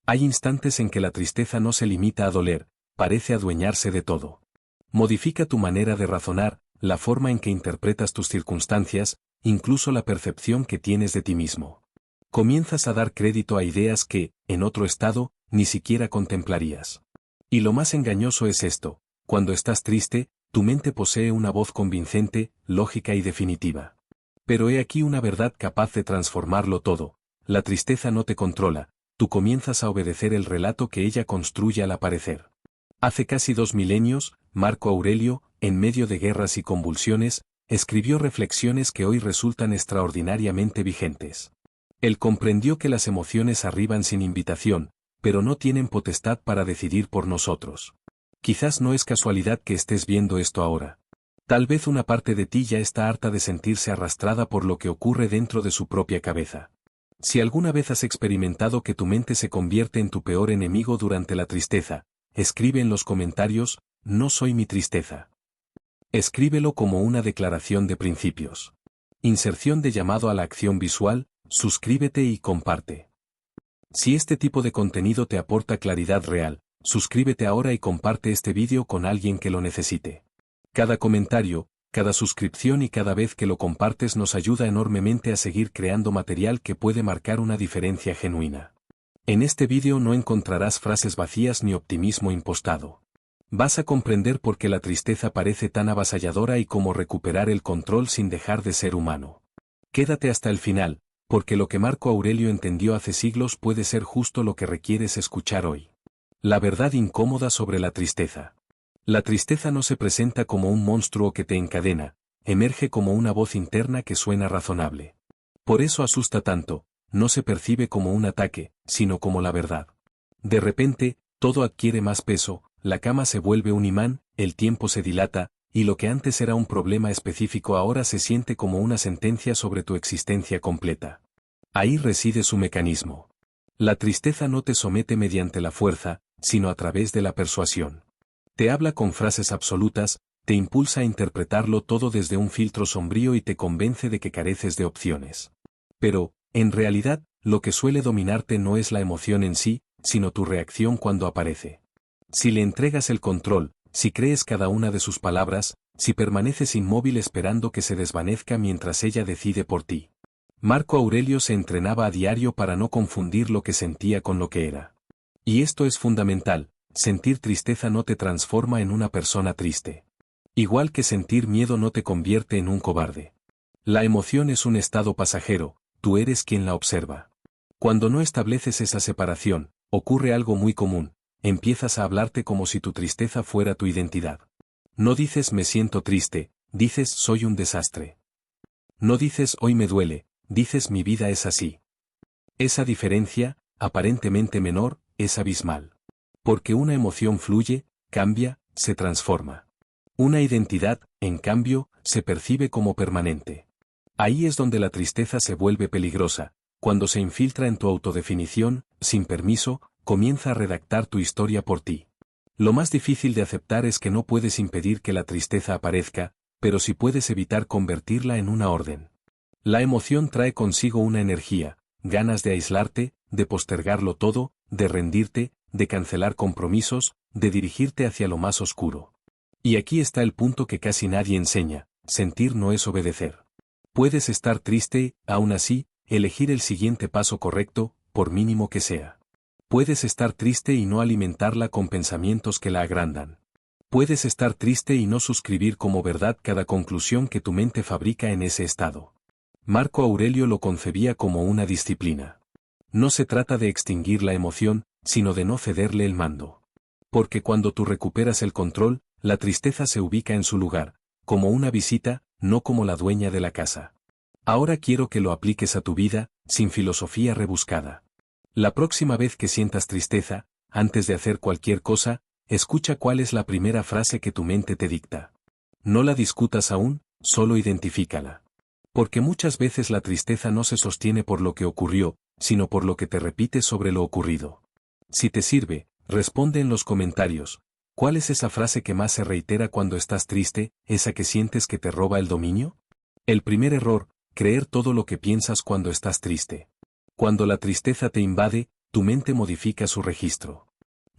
Hay instantes en que la tristeza no se limita a doler, parece adueñarse de todo. Modifica tu manera de razonar, la forma en que interpretas tus circunstancias, incluso la percepción que tienes de ti mismo. Comienzas a dar crédito a ideas que, en otro estado, ni siquiera contemplarías. Y lo más engañoso es esto: cuando estás triste, tu mente posee una voz convincente, lógica y definitiva. Pero he aquí una verdad capaz de transformarlo todo: la tristeza no te controla, tú comienzas a obedecer el relato que ella construye al aparecer. Hace casi 2 milenios, Marco Aurelio, en medio de guerras y convulsiones, escribió reflexiones que hoy resultan extraordinariamente vigentes. Él comprendió que las emociones arriban sin invitación, pero no tienen potestad para decidir por nosotros. Quizás no es casualidad que estés viendo esto ahora. Tal vez una parte de ti ya está harta de sentirse arrastrada por lo que ocurre dentro de su propia cabeza. Si alguna vez has experimentado que tu mente se convierte en tu peor enemigo durante la tristeza, escribe en los comentarios: no soy mi tristeza. Escríbelo como una declaración de principios. Inserción de llamado a la acción visual: suscríbete y comparte. Si este tipo de contenido te aporta claridad real, suscríbete ahora y comparte este vídeo con alguien que lo necesite. Cada comentario, cada suscripción y cada vez que lo compartes nos ayuda enormemente a seguir creando material que puede marcar una diferencia genuina. En este vídeo no encontrarás frases vacías ni optimismo impostado. Vas a comprender por qué la tristeza parece tan avasalladora y cómo recuperar el control sin dejar de ser humano. Quédate hasta el final, porque lo que Marco Aurelio entendió hace siglos puede ser justo lo que requieres escuchar hoy. La verdad incómoda sobre la tristeza. La tristeza no se presenta como un monstruo que te encadena, emerge como una voz interna que suena razonable. Por eso asusta tanto: no se percibe como un ataque, sino como la verdad. De repente, todo adquiere más peso, la cama se vuelve un imán, el tiempo se dilata, y lo que antes era un problema específico ahora se siente como una sentencia sobre tu existencia completa. Ahí reside su mecanismo. La tristeza no te somete mediante la fuerza, sino a través de la persuasión. Te habla con frases absolutas, te impulsa a interpretarlo todo desde un filtro sombrío y te convence de que careces de opciones. Pero, en realidad, lo que suele dominarte no es la emoción en sí, sino tu reacción cuando aparece. Si le entregas el control, si crees cada una de sus palabras, si permaneces inmóvil esperando que se desvanezca mientras ella decide por ti. Marco Aurelio se entrenaba a diario para no confundir lo que sentía con lo que era. Y esto es fundamental: sentir tristeza no te transforma en una persona triste. Igual que sentir miedo no te convierte en un cobarde. La emoción es un estado pasajero, tú eres quien la observa. Cuando no estableces esa separación, ocurre algo muy común: empiezas a hablarte como si tu tristeza fuera tu identidad. No dices me siento triste, dices soy un desastre. No dices hoy me duele, dices mi vida es así. Esa diferencia, aparentemente menor, es abismal. Porque una emoción fluye, cambia, se transforma. Una identidad, en cambio, se percibe como permanente. Ahí es donde la tristeza se vuelve peligrosa: cuando se infiltra en tu autodefinición, sin permiso, comienza a redactar tu historia por ti. Lo más difícil de aceptar es que no puedes impedir que la tristeza aparezca, pero sí puedes evitar convertirla en una orden. La emoción trae consigo una energía: ganas de aislarte, de postergarlo todo, de rendirte, de cancelar compromisos, de dirigirte hacia lo más oscuro. Y aquí está el punto que casi nadie enseña: sentir no es obedecer. Puedes estar triste, aún así, elegir el siguiente paso correcto, por mínimo que sea. Puedes estar triste y no alimentarla con pensamientos que la agrandan. Puedes estar triste y no suscribir como verdad cada conclusión que tu mente fabrica en ese estado. Marco Aurelio lo concebía como una disciplina. No se trata de extinguir la emoción, sino de no cederle el mando. Porque cuando tú recuperas el control, la tristeza se ubica en su lugar, como una visita, no como la dueña de la casa. Ahora quiero que lo apliques a tu vida, sin filosofía rebuscada. La próxima vez que sientas tristeza, antes de hacer cualquier cosa, escucha cuál es la primera frase que tu mente te dicta. No la discutas aún, solo identifícala. Porque muchas veces la tristeza no se sostiene por lo que ocurrió, sino por lo que te repites sobre lo ocurrido. Si te sirve, responde en los comentarios: ¿cuál es esa frase que más se reitera cuando estás triste, esa que sientes que te roba el dominio? El primer error: creer todo lo que piensas cuando estás triste. Cuando la tristeza te invade, tu mente modifica su registro.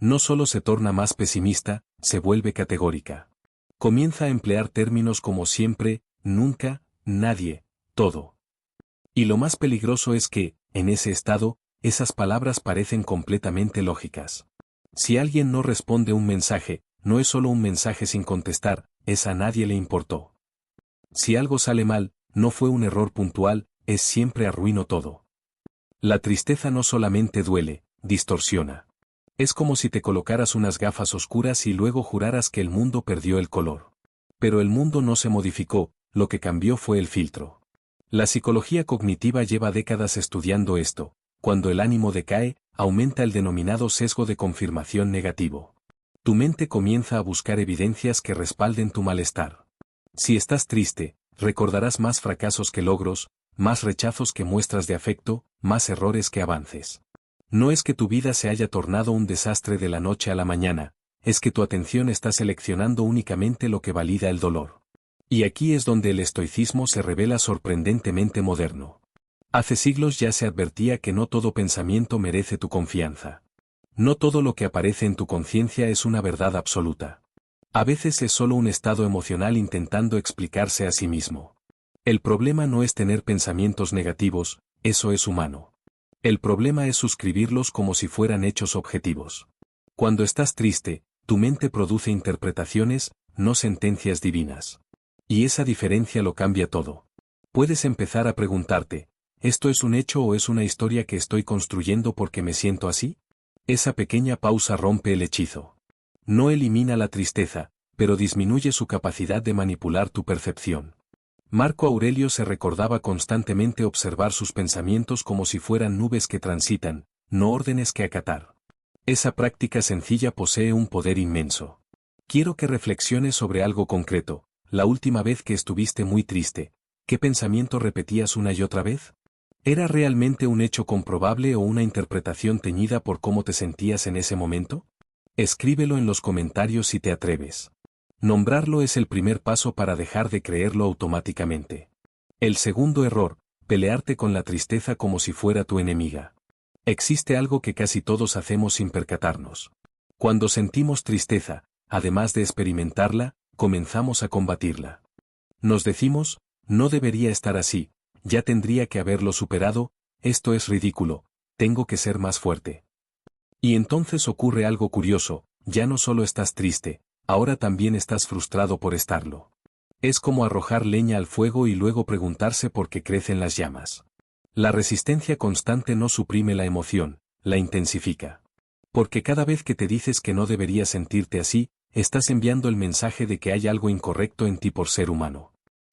No solo se torna más pesimista, se vuelve categórica. Comienza a emplear términos como siempre, nunca, nadie, todo. Y lo más peligroso es que, en ese estado, esas palabras parecen completamente lógicas. Si alguien no responde un mensaje, no es solo un mensaje sin contestar, es a nadie le importó. Si algo sale mal, no fue un error puntual, es siempre arruino todo. La tristeza no solamente duele, distorsiona. Es como si te colocaras unas gafas oscuras y luego juraras que el mundo perdió el color. Pero el mundo no se modificó, lo que cambió fue el filtro. La psicología cognitiva lleva décadas estudiando esto. Cuando el ánimo decae, aumenta el denominado sesgo de confirmación negativo. Tu mente comienza a buscar evidencias que respalden tu malestar. Si estás triste, recordarás más fracasos que logros, más rechazos que muestras de afecto, más errores que avances. No es que tu vida se haya tornado un desastre de la noche a la mañana, es que tu atención está seleccionando únicamente lo que valida el dolor. Y aquí es donde el estoicismo se revela sorprendentemente moderno. Hace siglos ya se advertía que no todo pensamiento merece tu confianza. No todo lo que aparece en tu conciencia es una verdad absoluta. A veces es solo un estado emocional intentando explicarse a sí mismo. El problema no es tener pensamientos negativos, eso es humano. El problema es suscribirlos como si fueran hechos objetivos. Cuando estás triste, tu mente produce interpretaciones, no sentencias divinas. Y esa diferencia lo cambia todo. Puedes empezar a preguntarte, ¿esto es un hecho o es una historia que estoy construyendo porque me siento así? Esa pequeña pausa rompe el hechizo. No elimina la tristeza, pero disminuye su capacidad de manipular tu percepción. Marco Aurelio se recordaba constantemente observar sus pensamientos como si fueran nubes que transitan, no órdenes que acatar. Esa práctica sencilla posee un poder inmenso. Quiero que reflexiones sobre algo concreto. La última vez que estuviste muy triste, ¿qué pensamiento repetías una y otra vez? ¿Era realmente un hecho comprobable o una interpretación teñida por cómo te sentías en ese momento? Escríbelo en los comentarios si te atreves. Nombrarlo es el primer paso para dejar de creerlo automáticamente. El segundo error, pelearte con la tristeza como si fuera tu enemiga. Existe algo que casi todos hacemos sin percatarnos. Cuando sentimos tristeza, además de experimentarla, comenzamos a combatirla. Nos decimos, no debería estar así, ya tendría que haberlo superado, esto es ridículo, tengo que ser más fuerte. Y entonces ocurre algo curioso, ya no solo estás triste, ahora también estás frustrado por estarlo. Es como arrojar leña al fuego y luego preguntarse por qué crecen las llamas. La resistencia constante no suprime la emoción, la intensifica. Porque cada vez que te dices que no deberías sentirte así, estás enviando el mensaje de que hay algo incorrecto en ti por ser humano.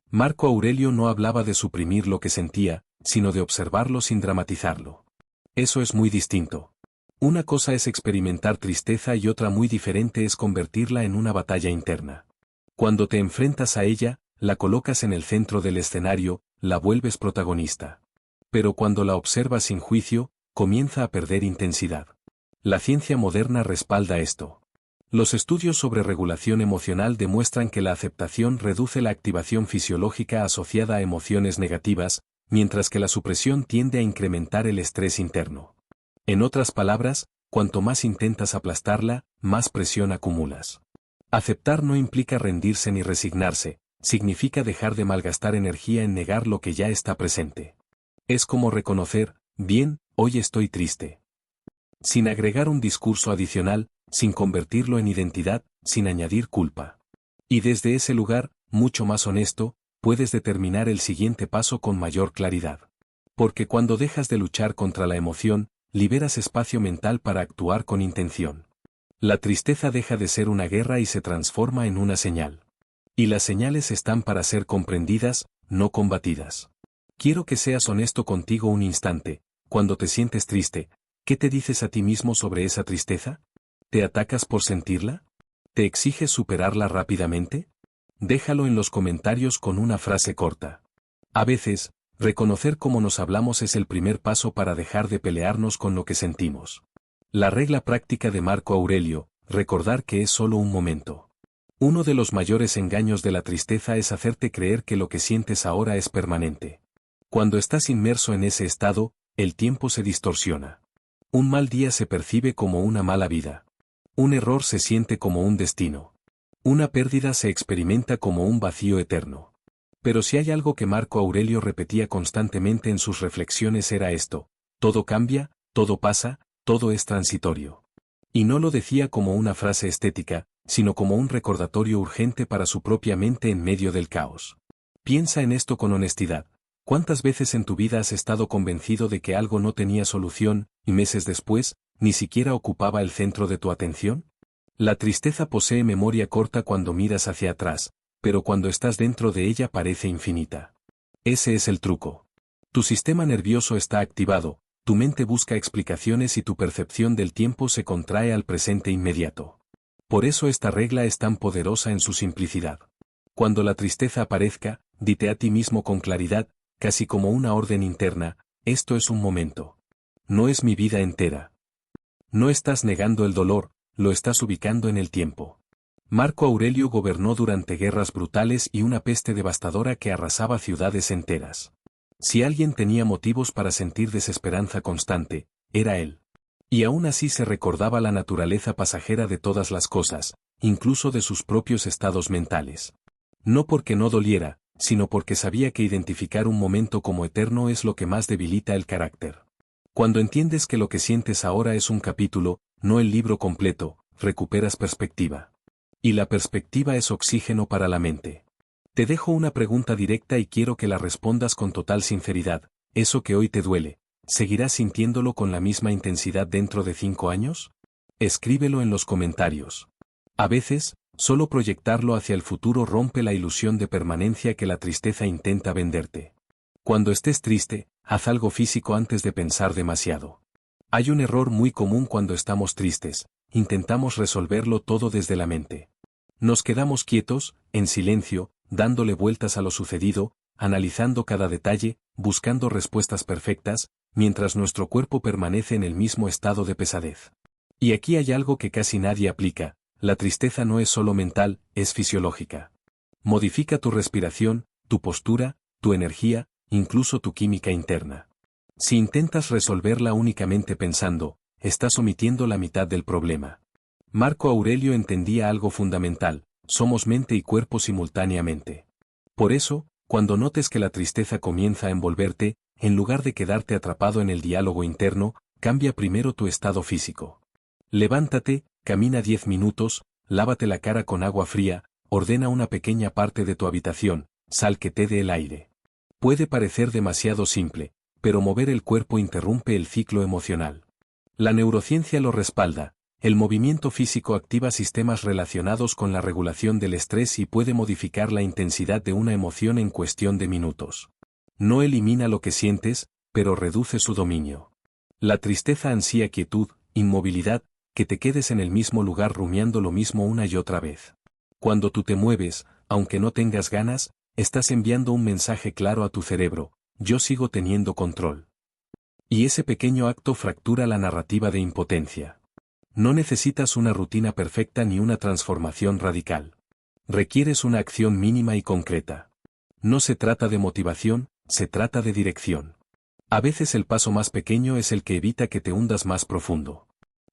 Marco Aurelio no hablaba de suprimir lo que sentía, sino de observarlo sin dramatizarlo. Eso es muy distinto. Una cosa es experimentar tristeza y otra muy diferente es convertirla en una batalla interna. Cuando te enfrentas a ella, la colocas en el centro del escenario, la vuelves protagonista. Pero cuando la observas sin juicio, comienza a perder intensidad. La ciencia moderna respalda esto. Los estudios sobre regulación emocional demuestran que la aceptación reduce la activación fisiológica asociada a emociones negativas, mientras que la supresión tiende a incrementar el estrés interno. En otras palabras, cuanto más intentas aplastarla, más presión acumulas. Aceptar no implica rendirse ni resignarse, significa dejar de malgastar energía en negar lo que ya está presente. Es como reconocer, bien, hoy estoy triste. Sin agregar un discurso adicional, sin convertirlo en identidad, sin añadir culpa. Y desde ese lugar, mucho más honesto, puedes determinar el siguiente paso con mayor claridad. Porque cuando dejas de luchar contra la emoción, liberas espacio mental para actuar con intención. La tristeza deja de ser una guerra y se transforma en una señal. Y las señales están para ser comprendidas, no combatidas. Quiero que seas honesto contigo un instante. Cuando te sientes triste, ¿qué te dices a ti mismo sobre esa tristeza? ¿Te atacas por sentirla? ¿Te exiges superarla rápidamente? Déjalo en los comentarios con una frase corta. A veces, reconocer cómo nos hablamos es el primer paso para dejar de pelearnos con lo que sentimos. La regla práctica de Marco Aurelio, recordar que es solo un momento. Uno de los mayores engaños de la tristeza es hacerte creer que lo que sientes ahora es permanente. Cuando estás inmerso en ese estado, el tiempo se distorsiona. Un mal día se percibe como una mala vida. Un error se siente como un destino. Una pérdida se experimenta como un vacío eterno. Pero si hay algo que Marco Aurelio repetía constantemente en sus reflexiones era esto: todo cambia, todo pasa, todo es transitorio. Y no lo decía como una frase estética, sino como un recordatorio urgente para su propia mente en medio del caos. Piensa en esto con honestidad. ¿Cuántas veces en tu vida has estado convencido de que algo no tenía solución, y meses después, ni siquiera ocupaba el centro de tu atención? La tristeza posee memoria corta cuando miras hacia atrás, pero cuando estás dentro de ella parece infinita. Ese es el truco. Tu sistema nervioso está activado, tu mente busca explicaciones y tu percepción del tiempo se contrae al presente inmediato. Por eso esta regla es tan poderosa en su simplicidad. Cuando la tristeza aparezca, dite a ti mismo con claridad, casi como una orden interna: esto es un momento. No es mi vida entera. No estás negando el dolor, lo estás ubicando en el tiempo. Marco Aurelio gobernó durante guerras brutales y una peste devastadora que arrasaba ciudades enteras. Si alguien tenía motivos para sentir desesperanza constante, era él. Y aún así se recordaba la naturaleza pasajera de todas las cosas, incluso de sus propios estados mentales. No porque no doliera, sino porque sabía que identificar un momento como eterno es lo que más debilita el carácter. Cuando entiendes que lo que sientes ahora es un capítulo, no el libro completo, recuperas perspectiva. Y la perspectiva es oxígeno para la mente. Te dejo una pregunta directa y quiero que la respondas con total sinceridad: ¿eso que hoy te duele, seguirás sintiéndolo con la misma intensidad dentro de 5 años? Escríbelo en los comentarios. A veces, solo proyectarlo hacia el futuro rompe la ilusión de permanencia que la tristeza intenta venderte. Cuando estés triste, haz algo físico antes de pensar demasiado. Hay un error muy común cuando estamos tristes: intentamos resolverlo todo desde la mente. Nos quedamos quietos, en silencio, dándole vueltas a lo sucedido, analizando cada detalle, buscando respuestas perfectas, mientras nuestro cuerpo permanece en el mismo estado de pesadez. Y aquí hay algo que casi nadie aplica: la tristeza no es solo mental, es fisiológica. Modifica tu respiración, tu postura, tu energía, incluso tu química interna. Si intentas resolverla únicamente pensando, estás omitiendo la mitad del problema. Marco Aurelio entendía algo fundamental: somos mente y cuerpo simultáneamente. Por eso, cuando notes que la tristeza comienza a envolverte, en lugar de quedarte atrapado en el diálogo interno, cambia primero tu estado físico. Levántate, camina 10 minutos, lávate la cara con agua fría, ordena una pequeña parte de tu habitación, sal que te dé el aire. Puede parecer demasiado simple, pero mover el cuerpo interrumpe el ciclo emocional. La neurociencia lo respalda. El movimiento físico activa sistemas relacionados con la regulación del estrés y puede modificar la intensidad de una emoción en cuestión de minutos. No elimina lo que sientes, pero reduce su dominio. La tristeza ansía quietud, inmovilidad, que te quedes en el mismo lugar rumiando lo mismo una y otra vez. Cuando tú te mueves, aunque no tengas ganas, estás enviando un mensaje claro a tu cerebro: yo sigo teniendo control. Y ese pequeño acto fractura la narrativa de impotencia. No necesitas una rutina perfecta ni una transformación radical. Requieres una acción mínima y concreta. No se trata de motivación, se trata de dirección. A veces el paso más pequeño es el que evita que te hundas más profundo.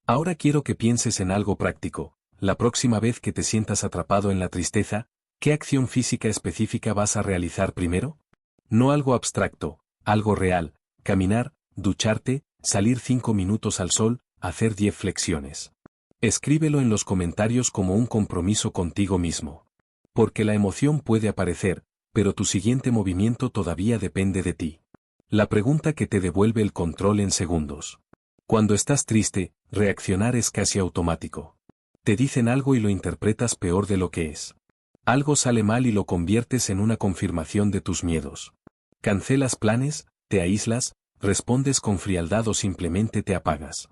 Ahora quiero que pienses en algo práctico. La próxima vez que te sientas atrapado en la tristeza, ¿qué acción física específica vas a realizar primero? No algo abstracto, algo real: caminar, ducharte, salir 5 minutos al sol, hacer 10 flexiones. Escríbelo en los comentarios como un compromiso contigo mismo. Porque la emoción puede aparecer, pero tu siguiente movimiento todavía depende de ti. La pregunta que te devuelve el control en segundos. Cuando estás triste, reaccionar es casi automático. Te dicen algo y lo interpretas peor de lo que es. Algo sale mal y lo conviertes en una confirmación de tus miedos. Cancelas planes, te aíslas, respondes con frialdad o simplemente te apagas.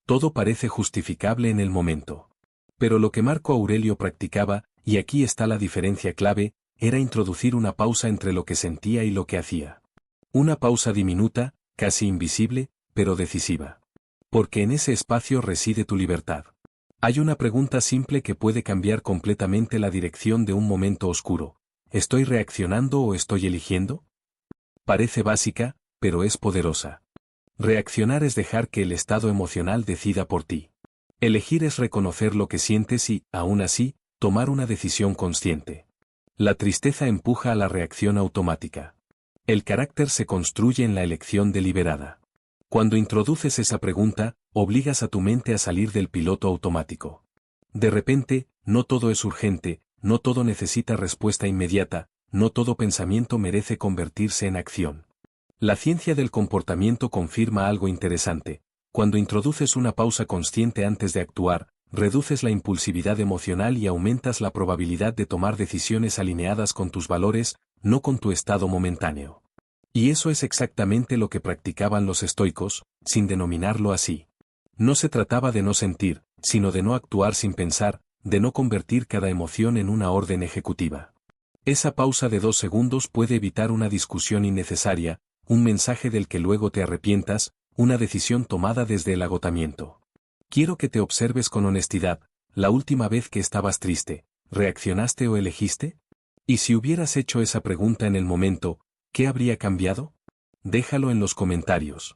Todo parece justificable en el momento. Pero lo que Marco Aurelio practicaba, y aquí está la diferencia clave, era introducir una pausa entre lo que sentía y lo que hacía. Una pausa diminuta, casi invisible, pero decisiva. Porque en ese espacio reside tu libertad. Hay una pregunta simple que puede cambiar completamente la dirección de un momento oscuro: ¿estoy reaccionando o estoy eligiendo? Parece básica, pero es poderosa. Reaccionar es dejar que el estado emocional decida por ti. Elegir es reconocer lo que sientes y, aún así, tomar una decisión consciente. La tristeza empuja a la reacción automática. El carácter se construye en la elección deliberada. Cuando introduces esa pregunta, obligas a tu mente a salir del piloto automático. De repente, no todo es urgente, no todo necesita respuesta inmediata, no todo pensamiento merece convertirse en acción. La ciencia del comportamiento confirma algo interesante. Cuando introduces una pausa consciente antes de actuar, reduces la impulsividad emocional y aumentas la probabilidad de tomar decisiones alineadas con tus valores, no con tu estado momentáneo. Y eso es exactamente lo que practicaban los estoicos, sin denominarlo así. No se trataba de no sentir, sino de no actuar sin pensar, de no convertir cada emoción en una orden ejecutiva. Esa pausa de 2 segundos puede evitar una discusión innecesaria, un mensaje del que luego te arrepientas, una decisión tomada desde el agotamiento. Quiero que te observes con honestidad. La última vez que estabas triste, ¿reaccionaste o elegiste? Y si hubieras hecho esa pregunta en el momento, ¿qué habría cambiado? Déjalo en los comentarios.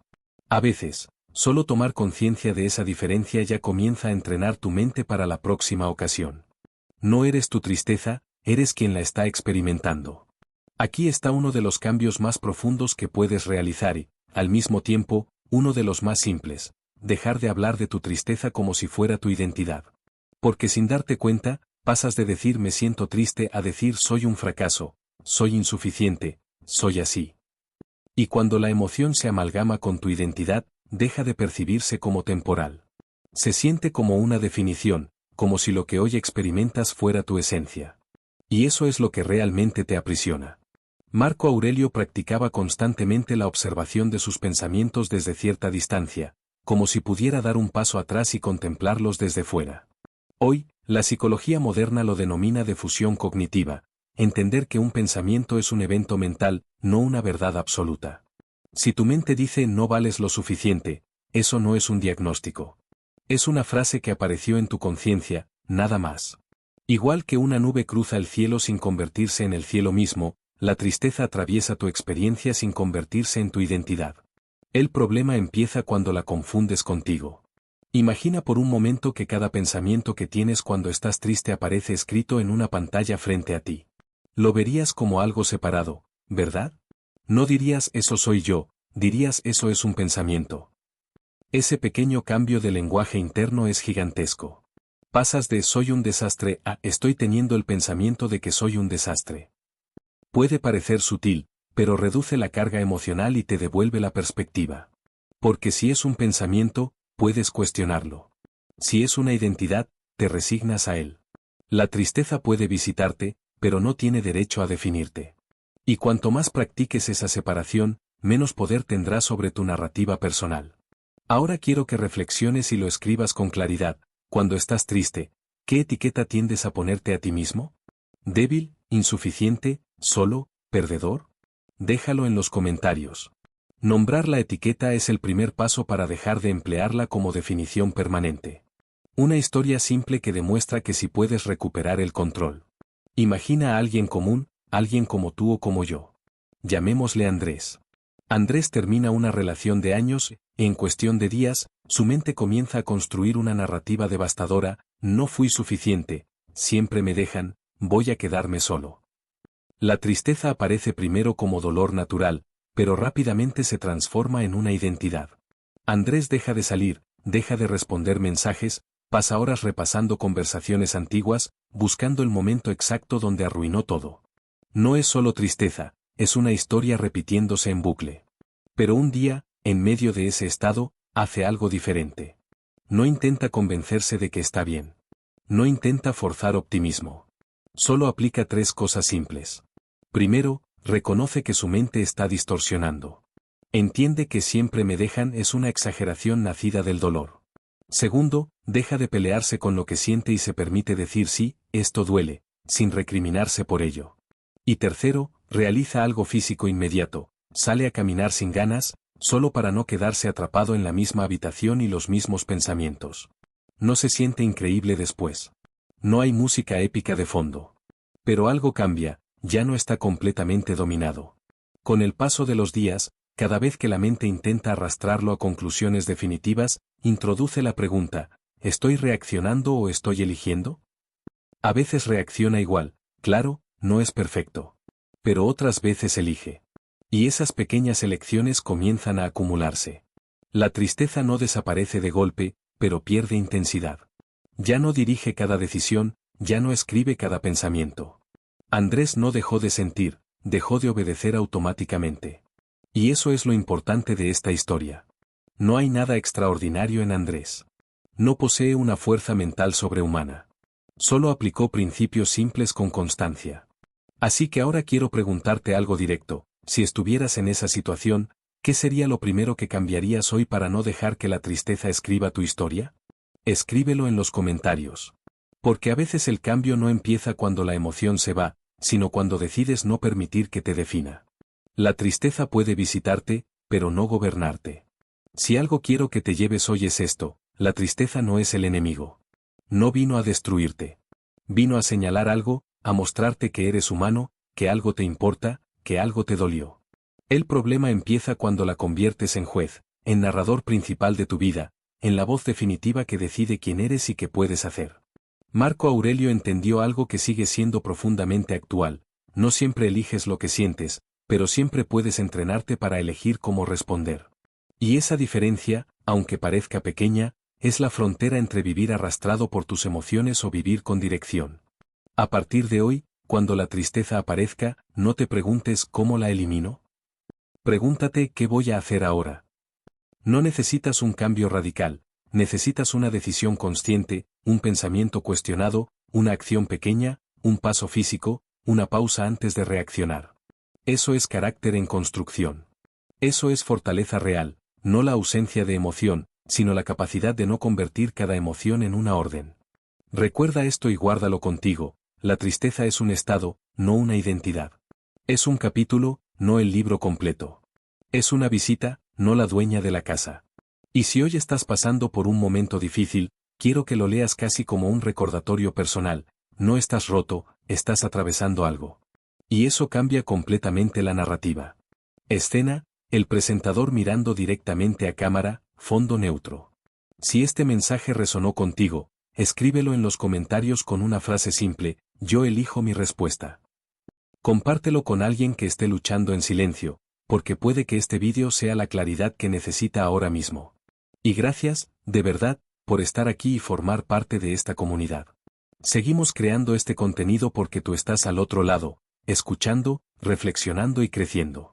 A veces, solo tomar conciencia de esa diferencia ya comienza a entrenar tu mente para la próxima ocasión. No eres tu tristeza, eres quien la está experimentando. Aquí está uno de los cambios más profundos que puedes realizar y, al mismo tiempo, uno de los más simples: dejar de hablar de tu tristeza como si fuera tu identidad. Porque sin darte cuenta, pasas de decir me siento triste a decir soy un fracaso, soy insuficiente, soy así. Y cuando la emoción se amalgama con tu identidad, deja de percibirse como temporal. Se siente como una definición, como si lo que hoy experimentas fuera tu esencia. Y eso es lo que realmente te aprisiona. Marco Aurelio practicaba constantemente la observación de sus pensamientos desde cierta distancia, como si pudiera dar un paso atrás y contemplarlos desde fuera. Hoy, la psicología moderna lo denomina difusión cognitiva, entender que un pensamiento es un evento mental, no una verdad absoluta. Si tu mente dice no vales lo suficiente, eso no es un diagnóstico. Es una frase que apareció en tu conciencia, nada más. Igual que una nube cruza el cielo sin convertirse en el cielo mismo, la tristeza atraviesa tu experiencia sin convertirse en tu identidad. El problema empieza cuando la confundes contigo. Imagina por un momento que cada pensamiento que tienes cuando estás triste aparece escrito en una pantalla frente a ti. Lo verías como algo separado, ¿verdad? No dirías eso soy yo, dirías eso es un pensamiento. Ese pequeño cambio de lenguaje interno es gigantesco. Pasas de soy un desastre a estoy teniendo el pensamiento de que soy un desastre. Puede parecer sutil, pero reduce la carga emocional y te devuelve la perspectiva. Porque si es un pensamiento, puedes cuestionarlo. Si es una identidad, te resignas a él. La tristeza puede visitarte, pero no tiene derecho a definirte. Y cuanto más practiques esa separación, menos poder tendrás sobre tu narrativa personal. Ahora quiero que reflexiones y lo escribas con claridad. Cuando estás triste, ¿qué etiqueta tiendes a ponerte a ti mismo? ¿Débil, insuficiente, solo, perdedor? Déjalo en los comentarios. Nombrar la etiqueta es el primer paso para dejar de emplearla como definición permanente. Una historia simple que demuestra que sí puedes recuperar el control. Imagina a alguien común, alguien como tú o como yo. Llamémosle Andrés. Andrés termina una relación de años, y en cuestión de días, su mente comienza a construir una narrativa devastadora: no fui suficiente, siempre me dejan, voy a quedarme solo. La tristeza aparece primero como dolor natural, pero rápidamente se transforma en una identidad. Andrés deja de salir, deja de responder mensajes, pasa horas repasando conversaciones antiguas, buscando el momento exacto donde arruinó todo. No es solo tristeza, es una historia repitiéndose en bucle. Pero un día, en medio de ese estado, hace algo diferente. No intenta convencerse de que está bien. No intenta forzar optimismo. Solo aplica 3 cosas simples. Primero, reconoce que su mente está distorsionando. Entiende que siempre me dejan es una exageración nacida del dolor. Segundo, deja de pelearse con lo que siente y se permite decir sí, esto duele, sin recriminarse por ello. Y tercero, realiza algo físico inmediato, sale a caminar sin ganas, solo para no quedarse atrapado en la misma habitación y los mismos pensamientos. No se siente increíble después. No hay música épica de fondo. Pero algo cambia, ya no está completamente dominado. Con el paso de los días, Cada vez que la mente intenta arrastrarlo a conclusiones definitivas, introduce la pregunta, ¿estoy reaccionando o estoy eligiendo? A veces reacciona igual, claro, no es perfecto. Pero otras veces elige. Y esas pequeñas elecciones comienzan a acumularse. La tristeza no desaparece de golpe, pero pierde intensidad. Ya no dirige cada decisión, ya no escribe cada pensamiento. Andrés no dejó de sentir, dejó de obedecer automáticamente. Y eso es lo importante de esta historia. No hay nada extraordinario en Andrés. No posee una fuerza mental sobrehumana. Solo aplicó principios simples con constancia. Así que ahora quiero preguntarte algo directo. Si estuvieras en esa situación, ¿qué sería lo primero que cambiarías hoy para no dejar que la tristeza escriba tu historia? Escríbelo en los comentarios. Porque a veces el cambio no empieza cuando la emoción se va, sino cuando decides no permitir que te defina. La tristeza puede visitarte, pero no gobernarte. Si algo quiero que te lleves hoy es esto, la tristeza no es el enemigo. No vino a destruirte. Vino a señalar algo, a mostrarte que eres humano, que algo te importa, que algo te dolió. El problema empieza cuando la conviertes en juez, en narrador principal de tu vida, en la voz definitiva que decide quién eres y qué puedes hacer. Marco Aurelio entendió algo que sigue siendo profundamente actual: no siempre eliges lo que sientes, pero siempre puedes entrenarte para elegir cómo responder. Y esa diferencia, aunque parezca pequeña, es la frontera entre vivir arrastrado por tus emociones o vivir con dirección. A partir de hoy, cuando la tristeza aparezca, no te preguntes ¿cómo la elimino? Pregúntate ¿qué voy a hacer ahora? No necesitas un cambio radical, necesitas una decisión consciente, un pensamiento cuestionado, una acción pequeña, un paso físico, una pausa antes de reaccionar. Eso es carácter en construcción. Eso es fortaleza real, no la ausencia de emoción, sino la capacidad de no convertir cada emoción en una orden. Recuerda esto y guárdalo contigo: la tristeza es un estado, no una identidad. Es un capítulo, no el libro completo. Es una visita, no la dueña de la casa. Y si hoy estás pasando por un momento difícil, quiero que lo leas casi como un recordatorio personal: no estás roto, estás atravesando algo. Y eso cambia completamente la narrativa. Escena: el presentador mirando directamente a cámara, fondo neutro. Si este mensaje resonó contigo, escríbelo en los comentarios con una frase simple: yo elijo mi respuesta. Compártelo con alguien que esté luchando en silencio, porque puede que este vídeo sea la claridad que necesita ahora mismo. Y gracias, de verdad, por estar aquí y formar parte de esta comunidad. Seguimos creando este contenido porque tú estás al otro lado, escuchando, reflexionando y creciendo.